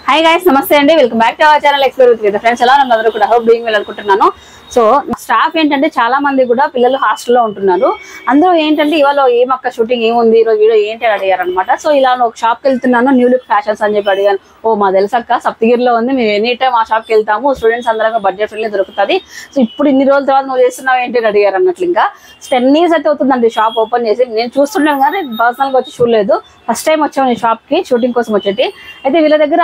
Hi guys, నమస్తే అండి. Welcome back to our channel explore with friends. ఎలా అందరూ కూడా హోప్ డూయింగ్ వెల్ అనుకుంటున్నాను. సో స్టాఫ్ ఏంటంటే చాలా మంది కూడా పిల్లలు హాస్టల్లో ఉంటున్నారు. అందరూ ఏంటంటే ఇవాళ ఏమక్క షూటింగ్ ఏముంది ఈరోజు వీడియో ఏంటి అని అడిగారు అనమాట. సో ఇలా ఒక షాప్కి వెళ్తున్నాను, న్యూ లుక్ ఫ్యాషన్స్ అని చెప్పి అడిగాను. ఓ మా తెలుసక్క సప్తగిరిలో ఉంది, మేము ఎనీ టైం ఆ షాప్కి వెళ్తాము, స్టూడెంట్స్ అందరం బడ్జెట్ ఫ్రెండ్లీ దొరుకుతుంది. సో ఇప్పుడు ఇన్ని రోజుల తర్వాత నువ్వు చేస్తున్నావు ఏంటి అని అడిగారు అన్నట్లు. ఇంకా 10 years అయితే అవుతుందండి షాప్ ఓపెన్ చేసి. నేను చూస్తున్నాను కానీ పర్సనల్గా వచ్చి చూడలేదు. ఫస్ట్ టైం వచ్చాము ఈ షాప్కి షూటింగ్ కోసం వచ్చేటి. అయితే వీళ్ళ దగ్గర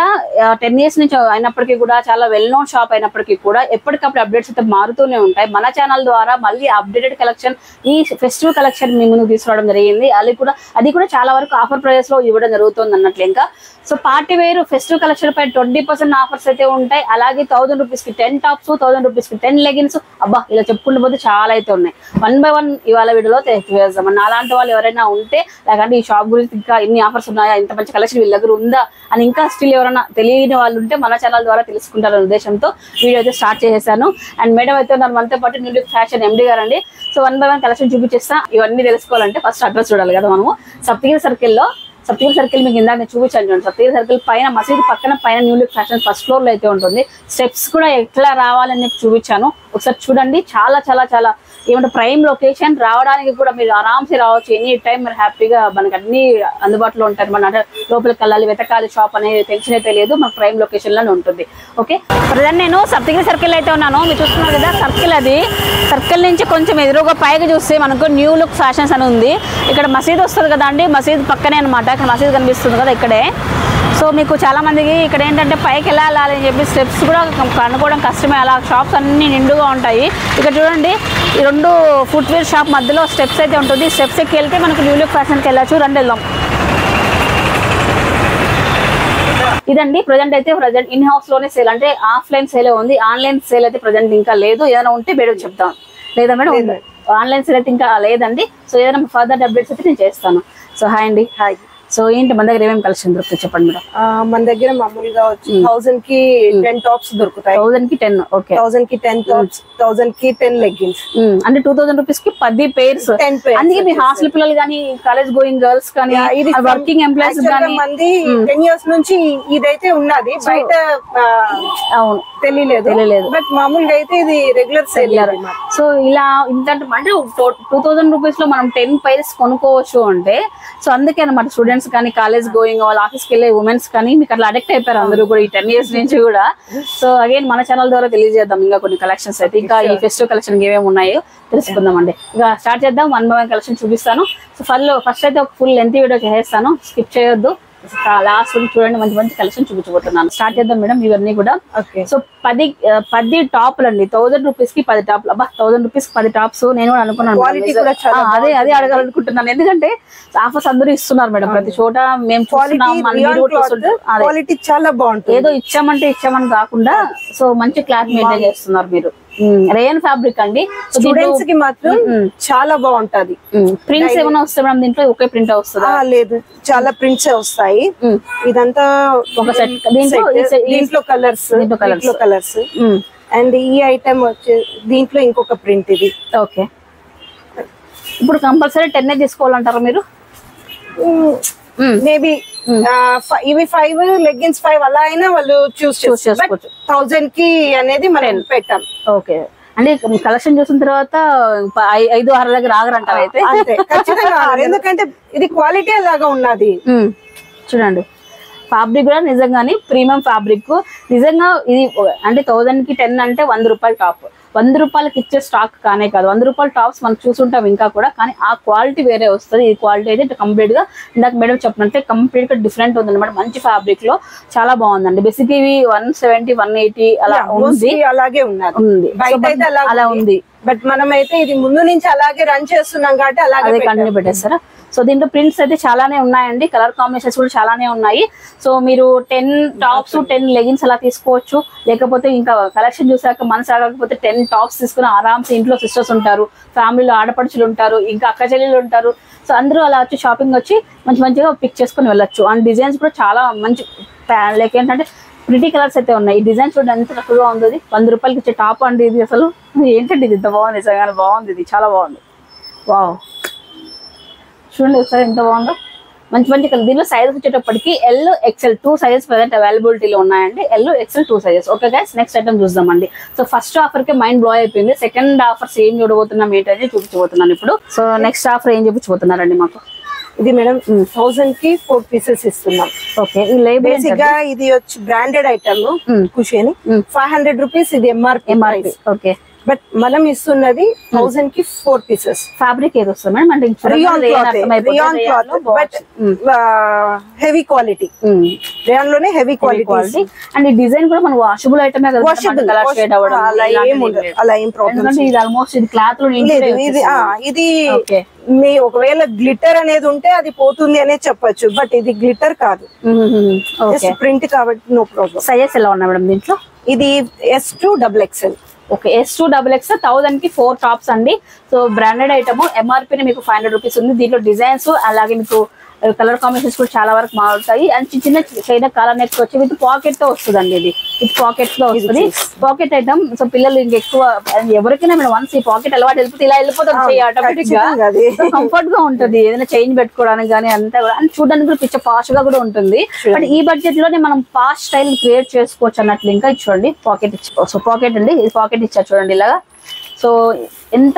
10 years నుంచి అయినప్పటికీ కూడా చాలా వెల్ నోన్ షాప్ అయినప్పటికీ కూడా ఎప్పటికప్పుడు అప్డేట్స్ అయితే మారుతూనే ఉంటాయి. మన ఛానల్ ద్వారా మళ్ళీ అప్డేటెడ్ కలెక్షన్, ఈ ఫెస్టివల్ కలెక్షన్ మీ ముందుకు తీసుకురావడం జరిగింది. అది కూడా చాలా వరకు ఆఫర్ ప్రైస్ లో ఇవ్వడం జరుగుతుంది అన్నట్లు. ఇంకా సో పార్టీ వేరు ఫెస్టివల్ కలెక్షన్ పై 20% ఆఫర్స్ అయితే ఉంటాయి. అలాగే 1000 రూపీస్ కి 10 టాప్స్, 1000 రూపీస్ కి 10 లెగిన్స్. అబ్బా ఇలా చెప్పుకుంటూ పోతే చాలా అయితే ఉన్నాయి. 1 by 1 ఇవాళ వీడియోలో తెలియజేద్దాం. అలాంటి వాళ్ళు ఎవరైనా ఉంటే, లేకంటే ఈ షాప్ గురించి ఇంకా ఇన్ని ఆఫర్స్ ఉన్నాయా, ఇంత మంచి కలెక్షన్ వీళ్ళ దగ్గర ఉందా అని ఇంకా స్టిల్ ఎవరైనా తెలియని వాళ్ళు ఉంటే మన ఛానల్ ద్వారా తెలుసుకుంటారనే ఉద్దేశంతో వీడియో అయితే స్టార్ట్ చేసేసాను. అండ్ మేడం అయితే ఉన్నారు మనతో పాటు, న్యూ లుక్ ఫ్యాషన్ ఎండి గారు అండి. సో 1 by 1 కలెక్షన్ చూపించేస్తా. ఇవన్నీ తెలుసుకోవాలంటే ఫస్ట్ అడ్రస్ చూడాలి కదా మనము. సప్తగిరి సర్కిల్ మీకు ఇందాక నేను చూపించాను చూడండి. సప్తగిరి సర్కిల్ పైన మసీదు పక్కన పైన new look fashion first floor లో అయితే ఉంటుంది. స్టెప్స్ కూడా ఎట్లా రావాలని చూపించాను, ఒకసారి చూడండి. చాలా చాలా చాలా ఏమంటే ప్రైమ్ లొకేషన్, రావడానికి కూడా మీరు ఆరామ్సే రావచ్చు. ఎనీ టైం మీరు హ్యాపీగా, మనకి అన్ని అందుబాటులో ఉంటారు. మన అంటే లోపలికి వెళ్ళాలి, వెతకాలి షాప్ అనేది టెన్షన్ అయితే లేదు, మనకు ప్రైమ్ లొకేషన్ లోనే ఉంటుంది. ఓకే, ప్రజెంట్ నేను సప్తగిరి సర్కిల్ అయితే ఉన్నాను. మీరు చూస్తున్నారు కదా సర్కిల్, అది సర్కిల్ నుంచి కొంచెం ఎదురుగా పైకి చూస్తే మనకు న్యూ లుక్ ఫ్యాషన్స్ అని ఉంది. ఇక్కడ మసీదు వస్తుంది కదా అండి, మసీదు పక్కనే అనమాట. ఇక్కడ మసీదు కనిపిస్తుంది కదా ఇక్కడే. సో మీకు చాలా మందికి ఇక్కడ ఏంటంటే పైకి వెళ్ళాలి అని చెప్పి స్టెప్స్ కూడా కనుక్కోవడం కష్టమే. అలా షాప్స్ అన్ని నిండుగా ఉంటాయి. ఇక్కడ చూడండి, ఈ 2 ఫుట్వేర్ షాప్ మధ్యలో స్టెప్స్ అయితే ఉంటుంది. స్టెప్స్ ఎక్కి వెళ్తే మనకు న్యూ లుక్ ఫ్యాషన్కి వెళ్ళచ్చు. రండి వెళ్దాం. ఇదండి ప్రజెంట్ ఇన్ హౌస్ లోనే సేల్, అంటే ఆఫ్లైన్ సేల్ ఉంది. ఆన్లైన్ సేల్ అయితే ప్రజెంట్ ఇంకా లేదు. ఏదైనా ఉంటే మేడం చెప్తాం. లేదా మేడం ఆన్లైన్ సేల్ అయితే ఇంకా లేదండి. సో ఏదైనా ఫర్దర్ అప్డేట్స్ అయితే నేను చేస్తాను. సో హాయ్ అండి. హాయ్. సో ఏంటి మన దగ్గర ఏమేమి కలెక్షన్ దొరుకుతాయి చెప్పండి మేడం. మన దగ్గర మామూలుగా వచ్చి 1000 కి 10 టాప్స్ దొరుకుతాయి. 1000 కి 10. ఓకే, 1000 కి 10 టాప్స్, 1000 కి 10 లెగ్గిన్స్. అంటే 2000 రూపీస్ కి 10 pairs. అందుకే మీ హాస్టల్ పిల్లలు కానీ, కాలేజ్ గోయింగ్ గర్ల్స్ కానీ, వర్కింగ్ ఎంప్లాయీస్ కానీ మంది 10 years నుంచి ఇదైతే ఉన్నది. బయట అవును తెలియలేదు, బట్ మామూలుగా అయితే ఇది రెగ్యులర్ సేల్. సో ఇలా ఇంత అంటే 2000 రూపీస్ లో మనం 10 pairs కొనుక్కోవచ్చు అంటే. సో అందుకే అనమాట స్టూడెంట్స్ కానీ, కాలేజ్ గోయింగ్ వాళ్ళ ఆఫీస్కి వెళ్ళే ఉమెన్స్ కానీ మీకు అట్లా అడిక్ట్ అయిపోయారు అందరూ కూడా ఈ 10 years నుంచి కూడా. సో అగైన్ మన ఛానల్ ద్వారా తెలియజేద్దాం ఇంకా కొన్ని కలెక్షన్స్ అయితే. ఇంకా ఈ ఫెస్టివల్ కలెక్షన్ ఏమేమి ఉన్నాయో తెలుసుకుందాం అండి. ఇక స్టార్ట్ చేద్దాం. 1 by 1 కలెక్షన్ చూపిస్తాను. సో ఫస్ట్ అయితే ఒక ఫుల్ లెంత్ వీడియో చేసేస్తాను, స్కిప్ చేయొద్దు. లాస్ట్ చూడండి, మంచి మంచి కలెక్షన్ చూపించబోతున్నాను. స్టార్ట్ చేద్దాం మేడం. ఇవన్నీ కూడా సో 10 టాప్లు అండి. 1000 రూపీస్ కి 10 టాప్లు. అబ్బా 1000 రూపీస్ 10 టాప్స్. నేను కూడా అనుకున్నాను అదే అడగాలనుకుంటున్నాను. ఎందుకంటే ఆఫర్స్ అందరూ ఇస్తున్నారు మేడం ప్రతి చోట. మేము క్వాలిటీ చాలా బాగుంటుంది. ఏదో ఇచ్చామని కాకుండా సో మంచి క్లాత్ మెయింటైన్ చేస్తున్నారు మీరు. రేయన్ ఫ్యాబ్రిక్ అండి. స్టూడెంట్స్ కి మాత్రం చాలా బాగుంటది. ప్రింట్స్ ఏమైనా వస్తాయి మేడం దీంట్లో? ఒకే ప్రింట్ వస్తుందా? లేదు, చాలా ప్రింట్స్ వస్తాయి. ఇదంతా ఒక సెట్. దీంట్లో కలర్స్ అండ్ ఈ ఐటమ్ వచ్చే దీంట్లో ఇంకొక ప్రింట్ ఇది. ఓకే, ఇప్పుడు కంపల్సరీ 10 తీసుకోవాలంటారా మీరు? మేబీ ఇవి 5 లెగ్గిన్స్ 5 అలా అయినా వాళ్ళు చూస్ చేసుకోవచ్చు. 1000 కి అనేది మనం పెట్టాం. ఓకే, అంటే కలెక్షన్ చూసిన తర్వాత 5-6 దగ్గర ఆగరంటారు అయితే. ఖచ్చితంగా, ఎందుకంటే ఇది క్వాలిటీ లాగా ఉన్నది. చూడండి ఫ్యాబ్రిక్ కూడా నిజంగానే ప్రీమియం ఫ్యాబ్రిక్. నిజంగా ఇది అంటే 1000 కి 10 అంటే 100 రూపాయల టాప్. 100 రూపాయలకి ఇచ్చే స్టాక్ కానే కాదు. 100 రూపాయల టాప్స్ మనం చూసుంటాం ఇంకా కూడా, కానీ ఆ క్వాలిటీ వేరే వస్తుంది. ఈ క్వాలిటీ అయితే కంప్లీట్ గా ఇందాక మేడం చెప్పినట్టే కంప్లీట్ గా డిఫరెంట్ ఉంది అనమాట. మంచి ఫ్యాబ్రిక్ లో చాలా బాగుందండి. బేసిక్ ఇవి 170, 180 అలా ఉంది. అలాగే ఉంది, అలా ఉంది. బట్ మనమైతే ఇది ముందు నుంచి అలాగే రన్ చేస్తున్నాం కాబట్టి అలాగే కంటిన్యూ పెట్టేస్తారా? సో దీంట్లో ప్రింట్స్ అయితే చాలానే ఉన్నాయండి. కలర్ కాంబినేషన్స్ కూడా చాలానే ఉన్నాయి. సో మీరు 10 టాప్స్ 10 లెగిన్స్ అలా తీసుకోవచ్చు. లేకపోతే ఇంకా కలెక్షన్ చూసాక మనసు ఆగకపోతే 10 టాప్స్ తీసుకుని ఆరామ్స్ ఇంట్లో సిస్టర్స్ ఉంటారు, ఫ్యామిలీలో ఆడపడుచులు ఉంటారు, ఇంకా అక్క చెల్లెలు ఉంటారు. సో అందరూ అలా వచ్చి షాపింగ్ వచ్చి మంచిగా పిక్ చేసుకుని వెళ్ళొచ్చు. అండ్ డిజైన్స్ కూడా చాలా మంచి, లైక్ ఏంటంటే ప్రిటీ కలర్స్ అయితే ఉన్నాయి. ఈ డిజైన్ చూడండి ఎంత చక్కగా ఉంది. 100 రూపాయలకి ఇచ్చే టాప్ అండి ఇది. అసలు ఏంటండి ఇది ఇంత బాగుంది, నిజంగానే బాగుంది. ఇది చాలా బాగుంది. వావ్, చూడండి ఒకసారి ఎంత బాగుందో. మంచి మంచి కలర్. దీనిలో సైజెస్ వచ్చేటప్పటికి ఎల్ ఎక్సెల్ 2 సైజెస్ ప్రెసెంట్ అవైలబిలిటీలో ఉన్నాయండి. L XL 2 sizes. Okay guys, next item చూద్దామండి. సో ఫస్ట్ ఆఫర్ కి మైండ్ బ్లో అయిపోయింది. సెకండ్ ఆఫర్స్ ఏం చూడబోతున్నాం ఏంటని చూపించబోతున్నాను ఇప్పుడు. సో నెక్స్ట్ ఆఫర్ ఏం చూపించబోతున్నారండి మాకు? ఇది మేడం 1000 కి 4 పీసెస్ ఇస్తున్నాం. ఓకే, ఈ లేబుల్ బేసిక్ గా ఇది వచ్చి బ్రాండెడ్ ఐటమ్ కుషియని 500 రూపీస్ ఇది ఎంఆర్పి. ఓకే, బట్ మనం ఇస్తున్నది 1000 కి 4 పీసెస్. ఫ్యాబ్రిక్ ఏది వస్తుంది మేడం? అంటే rayon cloth but heavy quality. Rayon లోనే హెవీ క్వాలిటీ అండ్ ఈ డిజైన్ కూడా మన వాషబుల్ ఐటమే కదా. వాషబుల్ అలా ఏం ప్రాబ్లం. ఇది ఆల్మోస్ట్ ఇది క్లాత్ లో ఇది మీ ఒకవేళ గ్లిటర్ అనేది ఉంటే అది పోతుంది అనే చెప్పొచ్చు, బట్ ఇది గ్లిటర్ కాదు, ప్రింట్ కాబట్టి నో ప్రాబ్లం. సైజెస్ ఎలా ఉన్నాయి మేడం దీంట్లో? ఇది S2XXL. ఓకే, S2XXL 1000 కి 4 టాప్స్ అండి. So branded item. ఎంఆర్పీ మీకు 500 రూపీస్ ఉంది. దీంట్లో డిజైన్స్ అలాగే మీకు కలర్ కాంబినేషన్స్ కూడా చాలా వరకు మారుతాయి. అండ్ చిన్న చైనా కాలర్ నెక్ వచ్చి విత్ పాకెట్ తో వస్తుందండి. ఇది విత్ పాకెట్స్ లో వస్తుంది. Pocket item. సో పిల్లలు ఇంకెక్కువ ఎవరికైనా మేము వన్స్ ఈ పాకెట్ అలవాటు వెళ్ళిపోతే ఇలా వెళ్ళిపోతాం ఆటోమేటిక్ గా. కంఫర్ట్ గా ఉంటుంది ఏదైనా చైన్ పెట్టుకోవడానికి కానీ అంతా కూడా. అండ్ చూడడానికి కూడా పిచ్చ ఫాస్ట్ గా కూడా ఉంటుంది. బట్ ఈ బడ్జెట్ లోనే మనం ఫాస్ట్ స్టైల్ క్రియేట్ చేసుకోవచ్చు అన్నట్లు. ఇంకా చూడండి పాకెట్ ఇచ్చారు. సో పాకెట్ అండి, ఇది పాకెట్ ఇచ్చారు చూడండి ఇలాగా. సో ఎంత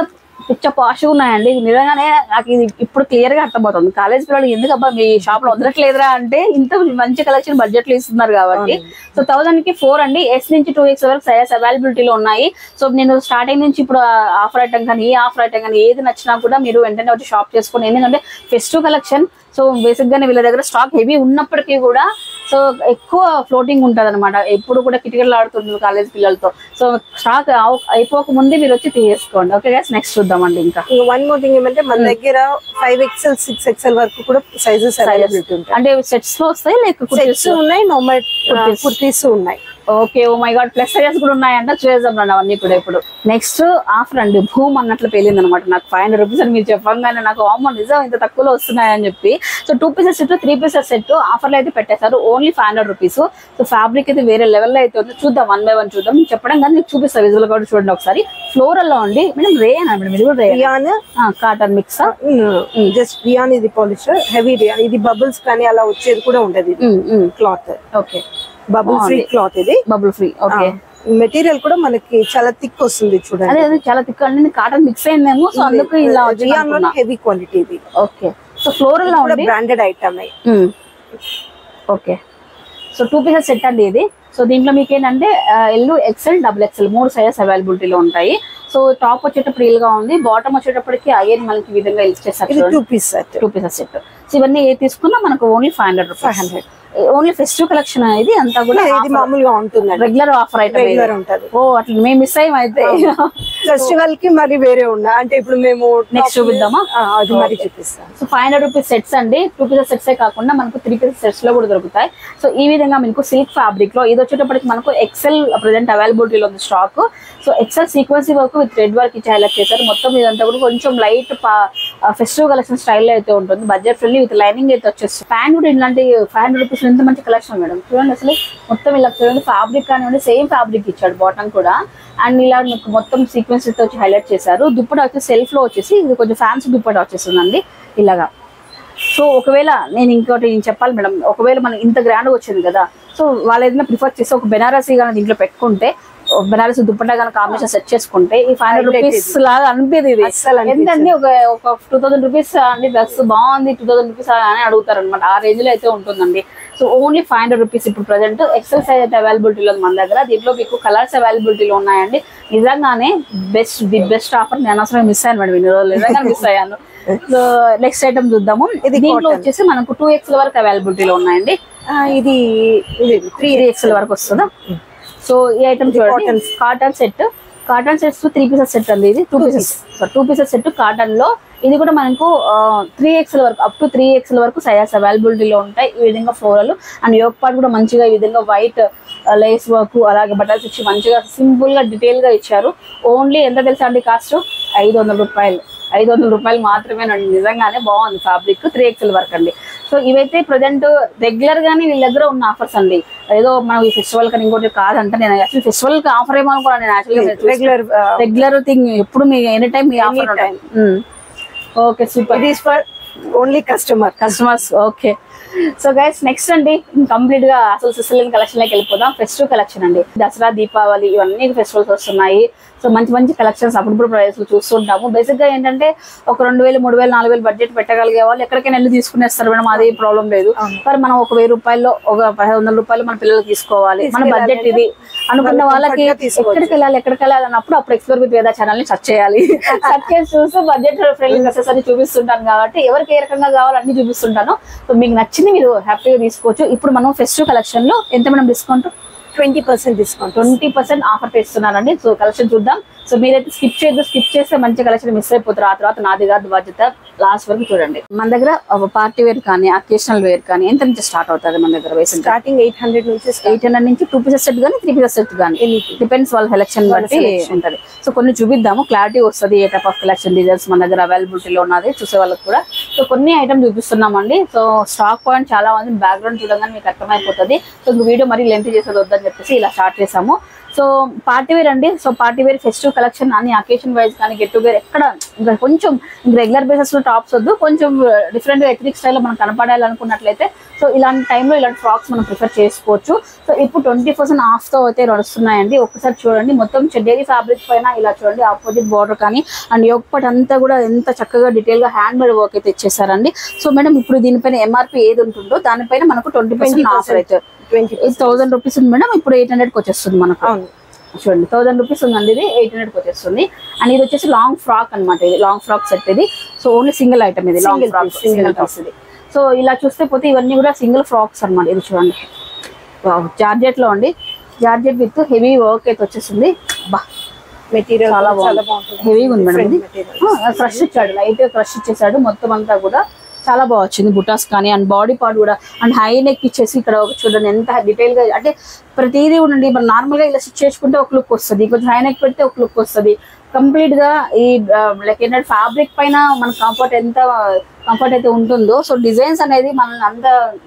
పిచ్చ పాష్గా ఉన్నాయండి. నిజంగానే నాకు ఇది ఇప్పుడు క్లియర్ గా అర్థమవుతుంది. కాలేజ్ పిల్లలు ఎందుకు అబ్బా మీ షాప్ లో వదలట్లేదురా అంటే ఇంత మంచి కలెక్షన్ బడ్జెట్ లో ఇస్తున్నారు కాబట్టి. సో 1000 కి 4 అండి. S నుంచి 2X వరకు సైజ్ అవైలబిలిటీలో ఉన్నాయి. సో నేను స్టార్టింగ్ నుంచి ఇప్పుడు ఆఫర్ ఐటమ్ కానీ ఈ ఆఫర్ ఐటమ్ కానీ ఏది నచ్చినా కూడా మీరు వెంటనే వచ్చి షాప్ చేసుకోండి. ఎందుకంటే ఫెస్టివ్ కలెక్షన్. సో బేసిక్ గానే వీళ్ళ దగ్గర స్టాక్ హెవీ ఉన్నప్పటికీ కూడా సో ఎక్కువ ఫ్లోటింగ్ ఉంటుంది అనమాట. ఎప్పుడు కూడా కిటికీలు ఆడుతుంటుంది కాలేజ్ పిల్లలతో. సో స్టాక్ అయిపోక ముందే మీరు వచ్చి తీసుకోండి. ఓకే గైస్, నెక్స్ట్ చూద్దామండి. ఇంకా వన్ మోర్ థింగ్ ఏమంటే మన దగ్గర 5XL 6XL వరకు కూడా సైజెస్ అవైలబిలిటీ ఉంటాయి. అంటే సెట్స్ లో వస్తాయి లేక సెట్స్ ఉన్నాయి, నార్మల్ కుర్తీస్ ఉన్నాయి. Okay, oh my god, plus sizes కూడా ఉన్నాయంట. చూద్దాం రండి అవన్నీ కూడా ఇప్పుడు. నెక్స్ట్ ఆఫర్ అండి. భూమ్ అన్నట్లు పేలింది అనమాట. నాకు 500 రూపీస్ అని మీరు చెప్పగానే నాకు అమ్మ నిజం ఇంత తక్కువలో వస్తున్నాయని చెప్పి. So 2 pieces set 3 pieces set ఆఫర్లో అయితే పెట్టేశారు. Only 500 rupees. సో ఫ్యాబ్రిక్ అయితే వేరే లెవెల్లో అయితే ఉంది. చూద్దాం 1 by 1 చూద్దాం. చెప్పడం కానీ మీకు చూపిస్తాను విజువల్ కూడా చూడండి ఒకసారి. ఫ్లోరల్ లో అండి మేడం. రేయన్ మేడం, ఇది కూడా rayon cotton mix. Just rayon ఇది పాలిస్టర్ హెవీ రియాన్. ఇది బబుల్స్ కానీ అలా వచ్చేది కూడా ఉండదు cloth. Okay, bubble free cloth. ఇది బబుల్ ఫ్రీ. ఓకే, మెటీరియల్ కూడా మనకి చాలా థిక్ వస్తుంది చూడండి. అదే చాలా థిక్ అండి. కాటన్ మిక్స్ అయిందేమో, సో అందుకు ఇలా హెవీ క్వాలిటీ ఇది. ఓకే, సో ఫ్లోరల్ లో branded item. Okay, so 2 pieces set అండి ఇది. సో దీంట్లో మీకు ఏంటంటే L XL XXL 3 సైజెస్ అవైలబిలిటీలో ఉంటాయి. సో టాప్ వచ్చేటప్పుడు ఇల్గా ఉంది. బాటమ్ వచ్చేటప్పటికి ఐరన్ మనకి ఈ విధంగా ఇచ్చేస్తారు. 2 పీసెస్ సెట్. సో ఇవన్నీ ఏ తీసుకున్నా మనకు only 500 rupees. Only festive collection ఇది అంతా కూడా. ఇది మామూలుగా ఉంటుంది, రెగ్యులర్ ఆఫర్ ఐటమ్ ఉంటుంది. ఓ అట్లా మేము మిస్ అయ్యాం అయితే. ఫెస్టివల్ కి మరి వేరే ఉన్నాయి అంటే ఇప్పుడు మేము నెక్స్ట్ చూపిద్దామా? అది మరి చూపిస్తాం. సో 500 రూపీస్ సెట్స్ అండి. 2 పీసెస్ సెట్స్ కాకుండా మనకు 3 పీసెస్ సెట్స్ లో కూడా దొరుకుతాయి. సో ఈ విధంగా మీకు సిల్క్ ఫ్యాబ్రిక్ లో ఇది వచ్చేటప్పటికి మనకు ఎక్సెల్ ప్రెసెంట్ అవైలబిలిటీలో ఉంది stock. So excel sequence work with red work ఇచ్చి హైలైట్ చేశారు. మొత్తం ఇదంతా కూడా కొంచెం లైట్ ఫెస్టివ్ కలెక్షన్ స్టైల్లో అయితే ఉంటుంది. బడ్జెట్ ఫ్రెండ్లీ విత్ లైనింగ్ అయితే వచ్చేస్తుంది. ప్యాంట్ కూడా ఇలాంటి 500 రూపీస్ ఎంత మంచి కలెక్షన్ మేడం. చూడండి అసలు మొత్తం ఇలా చూడండి. ఫ్యాబ్రిక్ కానివ్వండి సేమ్ ఫ్యాబ్రిక్ ఇచ్చాడు బాటమ్ కూడా. అండ్ ఇలా మొత్తం సీక్వెన్స్ తో వచ్చి హైలైట్ చేశారు. దుప్పట వచ్చి సెల్ఫ్ లో వచ్చేసి ఇది కొంచెం ఫ్యాన్సీ దుప్పట వచ్చేస్తుందండి ఇలాగా. సో ఒకవేళ నేను ఇంకోటి చెప్పాలి మేడం, ఒకవేళ మనకి ఇంత గ్రాండ్ వచ్చింది కదా, సో వాళ్ళు ఏదైనా ప్రిఫర్ చేసి ఒక బెనారసీ కానీ దీంట్లో పెట్టుకుంటే, బెనారస్ దుప్పట్టా కానీ కాంబినేషన్ సెట్ చేసుకుంటే ఈ 500 రూపీస్ లాగా అనిపేది. ఇది ఎంతండి ఒక 2000 రూపీస్ అండి. డ్రెస్ బాగుంది 2000 రూపీస్ అని అడుగుతారు అనమాట. ఆ రేంజ్ లో అయితే ఉంటుందండి. సో ఓన్లీ 500 రూపీస్ ఇప్పుడు ప్రజెంట్ ఎక్సెల్ సైజ్ అయితే అవైలబిలిటీలో ఉంది మన దగ్గర. దీంట్లో మీకు కలర్స్ అవైలబిలిటీలో ఉన్నాయండి. నిజంగానే ది బెస్ట్ ఆఫర్. నేను అసలు మిస్ అయ్యాను మేడం, ఇన్ని రోజులు నిజంగా మిస్ అయ్యాను. సో నెక్స్ట్ ఐటమ్ చూద్దాము. దీంట్లో వచ్చేసి మనకు 2XL వరకు అవైలబిలిటీలో ఉన్నాయండి. ఇది 3XL వరకు వస్తుందా? సో ఈ ఐటమ్ చూడండి, cotton set. Cotton sets 3 pieces set అండి. ఇది 2 పీసెస్ సెట్ కాటన్ లో. ఇది కూడా మనకు 3XL వరకు అప్ టు 3XL వరకు సైజెస్ అవైలబిలిటీలో ఉంటాయి. ఈ విధంగా ఫ్లోరల్ అండ్ యోక్ పార్ట్ కూడా మంచిగా ఈ విధంగా వైట్ లేస్ వర్క్ అలాగే బటన్స్ ఇచ్చి మంచిగా సింపుల్ గా డీటెయిల్ గా ఇచ్చారు. ఓన్లీ ఎంత తెలుసా అండి కాస్ట్? 500 రూపాయలు. 500 రూపాయలు మాత్రమేనండి. నిజంగానే బాగుంది ఫ్యాబ్రిక్. 3XL వరకు అండి. సో ఇవైతే ప్రజెంట్ రెగ్యులర్ గానీ వీళ్ళ దగ్గర ఉన్న ఆఫర్స్ అండి. ఏదో మనం ఈ ఫెస్టివల్ కానీ ఇంకోటి కాదంటే, నేను యాక్చువల్లీ ఫెస్టివల్ కి ఆఫర్ ఏమో అనుకున్నాను. నేను యాక్చువల్గా రెగ్యులర్ థింగ్ ఎప్పుడు మీ ఎనీ టైం మీ ఆఫర్. Okay super. ఇది for only customers. Okay. So guys next అండి కంప్లీట్ గా అసలు సిస్టర్లైన్ కలెక్షన్ లోకి వెళ్ళిపోదాం. ఫెస్టివ్ కలెక్షన్ అండి. దసరా, దీపావళి ఇవన్నీ ఫెస్టివల్స్ వస్తున్నాయి. సో మంచి మంచి కలెక్షన్స్ అప్పుడు ప్రైస్ చూస్తుంటాము. బేసిక్ గా ఏంటంటే ఒక 2000, 3000, 4000 బడ్జెట్ పెట్టగలిగే వాళ్ళు ఎక్కడికైనా వెళ్ళి తీసుకునేస్తారు మేడం, అది ప్రాబ్లం లేదు. మరి మనం ఒక 1000 రూపాయల్లో ఒక 1500 రూపాయలు మన పిల్లలు తీసుకోవాలి, మన బడ్జెట్ ఇది అనుకున్న వాళ్ళకి ఎక్కడికి వెళ్ళాలి అన్నప్పుడు అప్పుడు ఎక్స్ప్లోర్ విత్ వేదా ఛానల్ ని సెర్చ్ చేయాలి. సెర్చ్ చేసి చూస్తూ బడ్జెట్ ఫ్రెండ్లీ డ్రెస్సెస్ అని చూపిస్తుంటాను కాబట్టి ఎవరికి ఏ రకంగా కావాలో అన్ని చూపిస్తుంటాను. సో మీకు నచ్చింది మీరు హ్యాపీగా తీసుకోవచ్చు. ఇప్పుడు మనం ఫెస్టివ్ కలెక్షన్ లో ఎంత మేడం డిస్కౌంట్? 20% డిస్కౌంట్, 20% ఆఫర్ ఇస్తున్నానండి. సో కలెక్షన్ చూద్దాం. సో మీరైతే స్కిప్ చేయొద్దు, స్కిప్ చేస్తే మంచి కలెక్షన్ మిస్ అయిపోతారు. ఆ తర్వాత నాది కాదు బాధ్యత, లాస్ట్ వరకు చూడండి. మన దగ్గర పార్టీ వేర్ కానీ అకేషనల్ వేర్ కానీ ఎంత నుంచి స్టార్ట్ అవుతుంది మన దగ్గర? స్టార్టింగ్ 800 నుంచి 800 నుంచి 2 పీసెస్ సెట్ కానీ 3 పీసెస్ సెట్ కానీ డిపెండ్స్ వాళ్ళ సెలెక్షన్ బట్టి ఉంటుంది. సో కొన్ని చూపిద్దాము, క్లారిటీ వస్తుంది ఏ టైప్ ఆఫ్ కలెక్షన్ డిజైన్స్ మన దగ్గర అవైలబిలిటీలో ఉన్నది చూసే వాళ్ళకి కూడా. సో కొన్ని ఐటమ్ చూపిస్తున్నామండి. సో స్టాక్ పాయింట్ చాలా మంది బ్యాక్గ్రౌండ్ చూడగానే మీకు అర్థమైపోతుంది. సో వీడియో మరీ లెంత్ చేసేది వద్దని చెప్పేసి ఇలా స్టార్ట్ చేసాము. సో పార్టీ వేర్ అండి. So party wear festive collection అని అకేషన్ వైజ్ కానీ గెట్ టుగెదర్ ఎక్కడ ఇంకా కొంచెం రెగ్యులర్ బేసిస్ లో టాప్స్ వద్దు, కొంచెం డిఫరెంట్ ఎథనిక్ స్టైల్లో మనం కనపడాలి అనుకున్నట్లయితే సో ఇలాంటి టైంలో ఇలాంటి ఫ్రాక్స్ మనం ప్రిఫర్ చేసుకోవచ్చు. సో ఇప్పుడు 20% ఆఫ్తో అయితే నడుస్తున్నాయండి. ఒక్కసారి చూడండి, మొత్తం చెడ్డేరి ఫ్యాబ్రిక్ పైన ఇలా చూడండి ఆపోజిట్ బార్డర్ కానీ అండ్ యోగపట్ అంతా కూడా ఎంత చక్కగా డీటెయిల్ గా హ్యాండ్ మేడ్ వర్క్ అయితే ఇచ్చేసారండి. సో మేడం ఇప్పుడు దీనిపైన ఎంఆర్పీ ఏది ఉంటుందో దానిపైన మనకు 20% ఆఫర్ అయితే 1000 రూపీస్ ఉంది మేడం. ఇప్పుడు 800కి వచ్చేస్తుంది మనకు. చూడండి 1000 రూపీస్ ఉందండి, ఇది 800కి వచ్చేస్తుంది. అండ్ ఇది వచ్చేసి లాంగ్ ఫ్రాక్ అనమాట. ఇది లాంగ్ ఫ్రాక్ సెట్ ఇది. సో ఓన్లీ సింగిల్ ఐటమ్ ఇది, లాంగ్ ఫ్రాక్ సింగిల్ పీస్ ఇది. సో ఇలా చూస్తే పోతే ఇవన్నీ కూడా సింగిల్ ఫ్రాక్స్ అనమాట. ఇది చూడండి జార్జెట్ లో అండి, జార్జెట్ విత్ హెవీ వర్క్ అయితే వచ్చేసింది. బా మెటీరియల్ చాలా బాగుంది, హెవీగా ఉంది మేడం. ఇది క్రష్ ఇచ్చాడు, లైట్ క్రష్ ఇచ్చేసాడు మొత్తం అంతా కూడా. చాలా బాగా వచ్చింది బుటాస్ కానీ అండ్ బాడీ పార్ట్ కూడా అండ్ హై నెక్ ఇచ్చేసి ఇక్కడ చూడండి ఎంత డీటెయిల్ గా. అంటే ప్రతిదీ ఉండండి, మనం నార్మల్ గా ఇలా స్టిచ్ చేసుకుంటే ఒక లుక్ వస్తుంది, కొంచెం హై నెక్ పెడితే ఒక లుక్ వస్తుంది. కంప్లీట్ గా ఈ లైక్ ఏంటంటే ఫ్యాబ్రిక్ పైన మన కంఫర్ట్ అయితే ఉంటుందో సో డిజైన్స్ అనేది మనల్ని అంత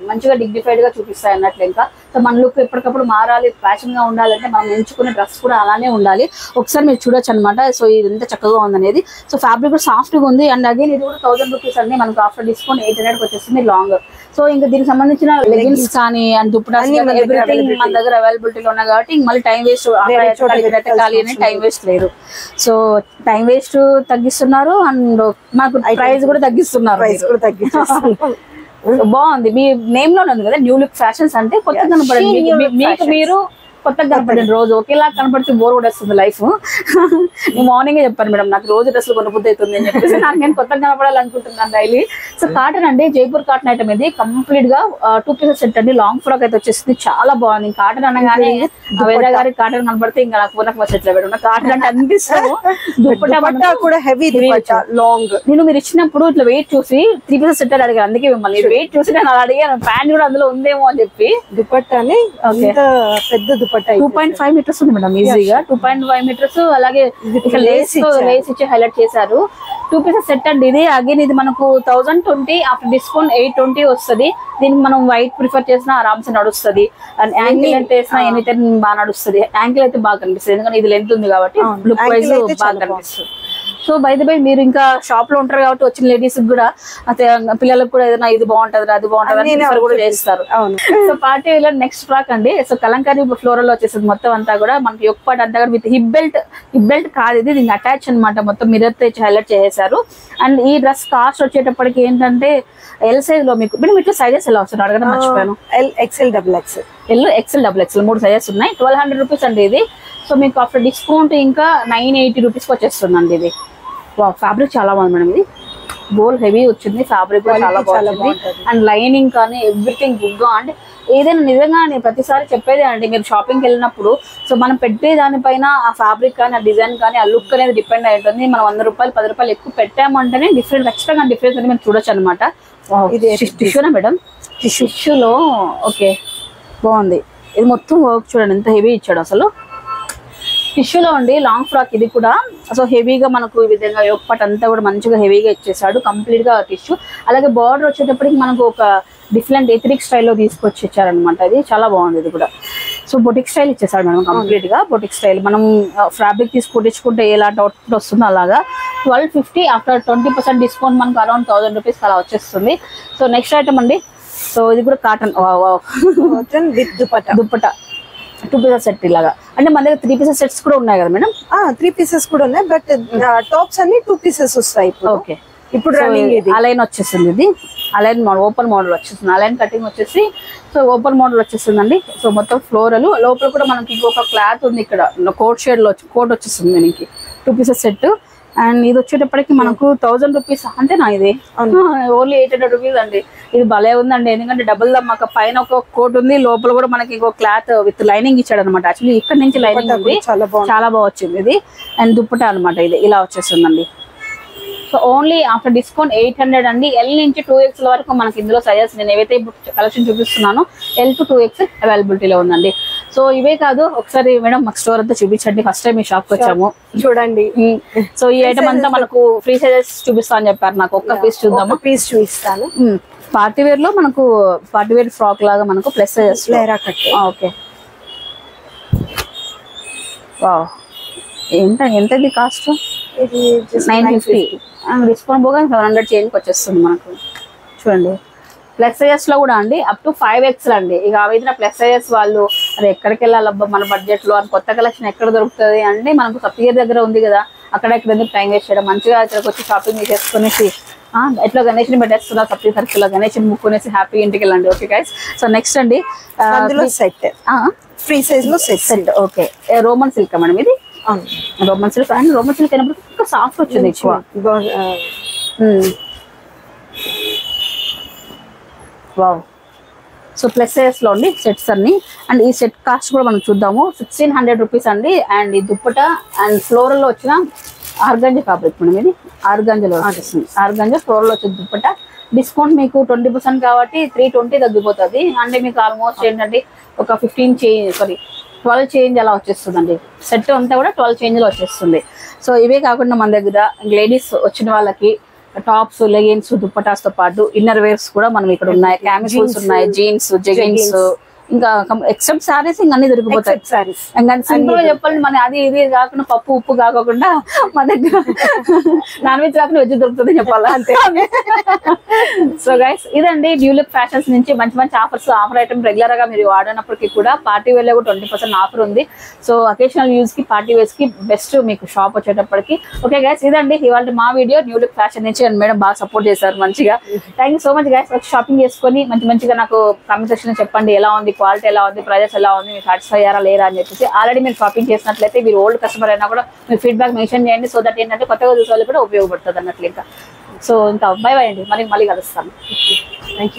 మంచిగా డిగ్నిఫైడ్ గా చూపిస్తాయి అన్నట్లు. ఇంకా సో మన లుక్ ఎప్పటికప్పుడు మారాలి, ఫ్యాషన్ గా ఉండాలంటే మనం ఎంచుకునే డ్రెస్ కూడా అలానే ఉండాలి. ఒకసారి మీరు చూడొచ్చు అనమాట. సో ఇది ఎంత చక్కగా ఉందనేది. సో ఫ్యాబ్రిక్ కూడా సాఫ్ట్ గా ఉంది. అండ్ అగైన్ ఇది కూడా 1000 రూపీస్ అండి మనకు ఆఫ్టర్ డిస్కౌంట్ 800కి వచ్చేస్తుంది లాంగ్. సో ఇంకా దీనికి సంబంధించిన లెగిన్స్ కానీ అండ్ దుప్పటాస్ ఎవ్రీథింగ్ మన దగ్గర అవైలబిలిటీలో ఉన్నాయి కాబట్టి మళ్ళీ టైం వేస్ట్ ఖాళీ అనేది టైం వేస్ట్ లేదు. సో టైం వేస్ట్ తగ్గిస్తున్నారు అండ్ మాకు ప్రైస్ కూడా తగ్గిస్తున్నారు. బాగుంది, మీ నేమ్ లోనే ఉంది కదా న్యూ లుక్ ఫ్యాషన్స్ అంటే కొత్త కనపడండి. మీకు మీరు కొత్తగా కనపడండి, రోజు ఒకేలా కనపడితే బోర్ కూడా వస్తుంది లైఫ్. నేను మార్నింగే చెప్పాను మేడం నాకు రోజు డ్రెస్సులు కొనబుద్ధి అవుతుంది అని చెప్పేసి నాకు నేను కొత్తగా కనపడాలనుకుంటున్నాను డైలీ. సో కాటన్ అండి, జైపూర్ కాటన్ ఐటమ్ ఇది కంప్లీట్ గా 2 పీసెస్ సెట్ అండి. లాంగ్ ఫ్రాక్ అయితే వచ్చేసింది, చాలా బాగుంది. కాటన్ అనగానే వేరే గారి కాటన్ కనపడితే ఇంకా నాకు పూర్ణకు సెట్ పెట్టు కాటన్ అంటే అనిపిస్తాము. దుప్పట్టా కూడా హెవీ లాంగ్. నేను మీరు ఇచ్చినప్పుడు ఇట్లా వెయిట్ చూసి 3 పీసెస్ సెట్ అడిగాను, అందుకే మిమ్మల్ని వెయిట్ చూసి నేను అలా అడిగాను ప్యాంట్ కూడా అందులో ఉందేమో అని చెప్పి. దుప్పట్టాని పెద్ద దుప్పట్టా 2.5 మీటర్స్ ఉంది మేడం, ఈజీగా 2.5 మీటర్స్. అలాగే లేస్ ఇచ్చి హైలైట్ చేశారు. 2 పీసెస్ సెట్ అండి ఇది. అగైన్ ఇది మనకు 1020 ఆఫ్టర్ డిస్కౌంట్ 820 వస్తుంది. దీనికి మనం వైట్ ప్రిఫర్ చేసినా ఆరామ్స్ నడుస్తుంది. అండ్ యాంకిల్ ఎంత వేసినా ఎనీటైం బాగా నడుస్తుంది. యాంకిల్ అయితే బాగా కనిపిస్తుంది ఎందుకంటే ఇది లెంత్ ఉంది కాబట్టి లుక్ వైజ్ బాగా కనిపిస్తుంది. సో బై మీరు ఇంకా షాప్ లో ఉంటారు కాబట్టి వచ్చిన లేడీస్ కూడా పిల్లలకు కూడా ఏదైనా ఇది బాగుంటది అది బాగుంటది అని కూడా చేస్తారు. So party wear next frock అండి. సో కలంకారీ ఫ్లోరల్ వచ్చేసింది మొత్తం అంతా కూడా మనకి యొక్క పార్ట్ అంతా కూడా విత్ హిప్ బెల్ట్ కాదు ఇది, దీనికి అటాచ్ అనమాట. మొత్తం మిర్రర్ తెచ్చి హైలైట్ చేసేసారు. అండ్ ఈ డ్రెస్ కాస్ట్ వచ్చేటప్పటికి ఏంటంటే ఎల్ సైజ్ లో మీకు ఇట్లా సైజెస్ ఎలా వస్తుంది అడగడం మర్చిపోయాను. L XL double XL 3 sizes ఉన్నాయి. 1200 రూపీస్ అండి ఇది. సో మీకు ఆఫ్టర్ డిస్కౌంట్ ఇంకా 980 రూపీస్కి వచ్చేస్తుందండి ఇది. ఫ్యాబ్రిక్ చాలా బాగుంది మేడం, ఇది బోల్ హెవీ వచ్చింది, ఫ్యాబ్రిక్ కూడా చాలా బాగుంది. అండ్ లైనింగ్ కానీ ఎవ్రీథింగ్ గుడ్గా. అంటే ఏదైనా నిజంగా నేను ప్రతిసారి చెప్పేదే అండి, మీరు షాపింగ్కి వెళ్ళినప్పుడు సో మనం పెట్టే దానిపైన ఆ ఫ్యాబ్రిక్ కానీ ఆ డిజైన్ కానీ ఆ లుక్ అనేది డిపెండ్ అయి ఉంటుంది. మనం 100 రూపాయలు 10 రూపాయలు ఎక్కువ పెట్టామంటేనే ఖచ్చితంగా డిఫరెన్స్ అనేది మనం చూడొచ్చు అనమాట. ఇది టిష్యూనా మేడం? టిష్యూలో ఓకే బాగుంది. ఇది మొత్తం వర్క్ చూడండి ఎంత హెవీ ఇచ్చాడు అసలు. టిష్యూలో ఉండి లాంగ్ ఫ్రాక్ ఇది కూడా. సో హెవీగా మనకు ఈ విధంగా యోగపాట్ అంతా కూడా మంచిగా హెవీగా ఇచ్చేసాడు కంప్లీట్ గా టిష్యూ. అలాగే బార్డర్ వచ్చేటప్పటికి మనకు ఒక డిఫరెంట్ ఎథనిక్ స్టైల్లో తీసుకొచ్చి ఇచ్చారనమాట. ఇది చాలా బాగుంది ఇది కూడా. సో బొటిక్ స్టైల్ ఇచ్చేసాడు మేడం కంప్లీట్ గా. బొటిక్ స్టైల్ మనం ఫ్యాబ్రిక్ తీసి కుట్టించుకుంటే ఎలాంటి అవుట్పుట్ వస్తుందో అలాగా 1250 ఆఫ్టర్ 20% డిస్కౌంట్ మనకు అరౌండ్ 1000 రూపీస్ అలా వచ్చేస్తుంది. సో నెక్స్ట్ ఐటమ్ అండి. సో ఇది కూడా cotton with dupatta 2 pieces set ఇలాగా. అంటే మన దగ్గర 3 పీసెస్ సెట్స్ కూడా ఉన్నాయి కదా మేడం? 3 పీసెస్ కూడా ఉన్నాయి, బట్ టాప్స్ అన్ని 2 పీసెస్ వస్తాయి. ఓకే, ఇప్పుడు రన్నింగ్ ఇది అలైన్ వచ్చేసింది. ఇది అలైన్ మోడల్, ఓపెన్ మోడల్ వచ్చేస్తుంది. అలైన్ కటింగ్ వచ్చేసి సో ఓపెన్ మోడల్ వచ్చేస్తుందండి. సో మొత్తం ఫ్లోరల్, లోపల కూడా మనకి ఇంకొక క్లాత్ ఉంది ఇక్కడ కోట్ షేడ్ లో కోట్ వచ్చేస్తుంది దీనికి. 2 పీసెస్ సెట్. అండ్ ఇది వచ్చేటప్పటికి మనకు 1000 రూపీస్ అంతేనా? ఇది ఓన్లీ 800 రూపీస్ అండి. ఇది భలే ఉందండి, ఎందుకంటే డబుల్ దమ్మాక పైన ఒక కోట్ ఉంది, లోపల కూడా మనకి ఇంకో క్లాత్ విత్ లైనింగ్ ఇచ్చాడు అనమాట. యాక్చువల్లీ ఇక్కడ నుంచి లైనింగ్ ఉంది, చాలా బాగా వచ్చింది ఇది. అండ్ దుప్పటా అనమాట ఇది ఇలా వచ్చేస్తుందండి. సో ఓన్లీ ఆఫ్టర్ డిస్కౌంట్ 800 అండి. L నుంచి 2X వరకు మనకి ఇందులో సైజెస్ నేను ఏవైతే కలెక్షన్ చూపిస్తున్నానో L to 2X అవైలబిలిటీలో ఉందండి. సో ఇవే కాదు, ఒకసారి మేడం మాకు స్టోర్ అంతా చూపించండి. ఫస్ట్ టైం మీ షాప్ కి వచ్చాము, చూడండి. సో ఈ ఐటమ్ అంతా మనకు ఫ్రీ సైజెస్ చూపిస్తా అని చెప్పారు. నాకు ఒక్క పీస్ చూద్దాము. పీస్ చూపిస్తాను. పార్టీ వేర్ లో మనకు పార్టీ వేర్ ఫ్రాక్ లాగా మనకు ప్లస్ సైజెస్ లేరా కట్. Okay, wow. ఎంతది కాస్ట్? ఇది 950. డిస్కౌంట్ పోగా 700 చేంజ్కి వచ్చేస్తుంది మనకు. చూడండి ప్లస్ సైజెస్ లో కూడా అండి అప్ టు 5X అండి. ఇక ఆవిధంగా ప్లస్ సైజెస్ వాళ్ళు అది ఎక్కడికి వెళ్ళాలబ్బా మన బడ్జెట్ లో అని కొత్త కలెక్షన్ ఎక్కడ దొరుకుతుంది అంటే మనకు సప్తగిరి దగ్గర ఉంది కదా, అక్కడ ఇక్కడ ఎందుకు టైం వేస్ట్ చేయడం, మంచిగా ఇక్కడికి వచ్చి షాపింగ్ చేసేసుకునేసి ఎట్లా గణేష్ని పెట్టేస్తున్నా సప్తగిరి సర్కిల్ లో గణేష్ని ముక్కునేసి హ్యాపీ ఇంటికి వెళ్ళండి. Okay guys. సో నెక్స్ట్ అండి సెట్ ఫ్రీ సైజ్ లో set. Okay, Roman silk madam ఇది? Roman silk. And Roman silk అయినప్పుడు ఇంకా సాఫ్ట్ వచ్చింది ఎక్కువ. వావ్. సో ప్లస్ సైజ్ లో అండి సెట్స్ అన్ని. అండ్ ఈ సెట్ కాస్ట్ కూడా మనం చూద్దాము. 1600 రూపీస్ అండి. అండ్ ఈ దుప్పట అండ్ ఫ్లోరల్ లో వచ్చిన ఆర్గాంజా ఫ్యాబ్రిక్ మేడం ఇది. ఆర్గాంజాలో వచ్చేస్తుంది. ఆర్గాంజా ఫ్లోరల్ వచ్చే దుప్పట. డిస్కౌంట్ మీకు 20% కాబట్టి 320 తగ్గిపోతుంది. అంటే మీకు ఆల్మోస్ట్ ఏంటంటే ఒక 12 చేంజ్ అలా వచ్చేస్తుందండి. సెట్ అంతా కూడా 12 చేంజ్ లో వచ్చేస్తుంది. సో ఇవే కాకుండా మన దగ్గర లేడీస్ వచ్చిన వాళ్ళకి టాప్స్, లెగిన్స్, దుప్పటాస్ తో పాటు ఇన్నర్ వేర్స్ కూడా మనం ఇక్కడ ఉన్నాయి. క్యామిసూల్స్ ఉన్నాయి, జీన్స్, జెగిన్స్, ఇంకా ఎక్సెప్ట్ సారీస్ ఇంకా అన్ని దొరికిపోతాయి. ఇంకా సింపుల్ గా చెప్పాలి, మన అది ఇది కాకుండా పప్పు ఉప్పు కాకుండా మన దగ్గర నాన్ వెజ్ కాకుండా వెజ్ దొరుకుతుంది చెప్పాలా అంతే. సో గైస్ ఇదండి న్యూ లుక్ ఫ్యాషన్స్ నుంచి మంచి మంచి ఆఫర్స్. ఆఫర్ ఐటమ్ రెగ్యులర్ గా మీరు వాడినప్పటికీ కూడా పార్టీ వేర్ లో కూడా 20% ఆఫర్ ఉంది. సో అకేషనల్ యూజ్ కి, పార్టీ వేర్స్ కి బెస్ట్ మీకు షాప్ వచ్చేటప్పటికి. ఓకే గైస్, ఇదండి ఇవాళ మా వీడియో న్యూ లుక్ ఫ్యాషన్ నుంచి. అండ్ మేడం బాగా సపోర్ట్ చేశారు మంచిగా. Thank you so much guys. వచ్చి షాపింగ్ చేసుకొని మంచిగా నాకు కామెంట్ సెక్షన్ లో చెప్పండి ఎలా ఉంది, క్వాలిటీ ఎలా ఉంది, ప్రైజెస్ ఎలా ఉంది, మీరు సాటిస్ఫై అయ్యారా లేరా అని చెప్పేసి. ఆల్రెడీ మీరు షాపింగ్ చేసినట్లయితే మీరు ఓల్డ్ కస్టమర్ అయినా కూడా మీరు ఫీడ్బ్యాక్ మెన్షన్ చేయండి. సో దట్ ఏంటంటే కొత్తగా చూసే వాళ్ళు కూడా ఉపయోగపడుతుంది అన్నట్లు. ఇంకా సో ఇంకా బై బై అండి, మళ్ళీ కలుస్తాను. Thank you.